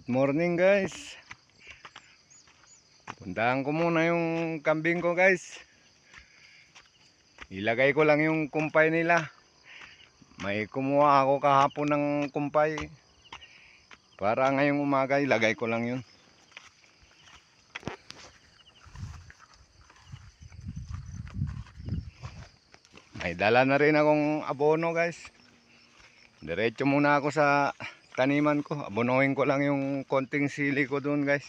Good morning guys. Puntahan ko muna yung kambing ko guys. Ilagay ko lang yung kumpay nila. May kumuha ako kahapon ng kumpay. Para ngayong umaga ilagay ko lang yun. May dala na rin akong abono guys. Diretso muna ako sa taniman ko. Abonohin ko lang yung konting sili ko dun guys.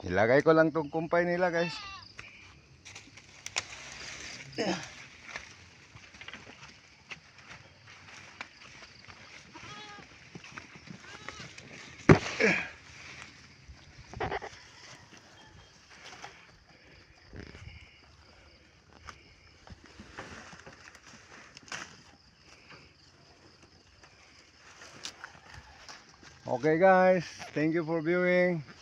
Ilagay ko lang tong kumpay nila guys. Okay guys, thank you for viewing.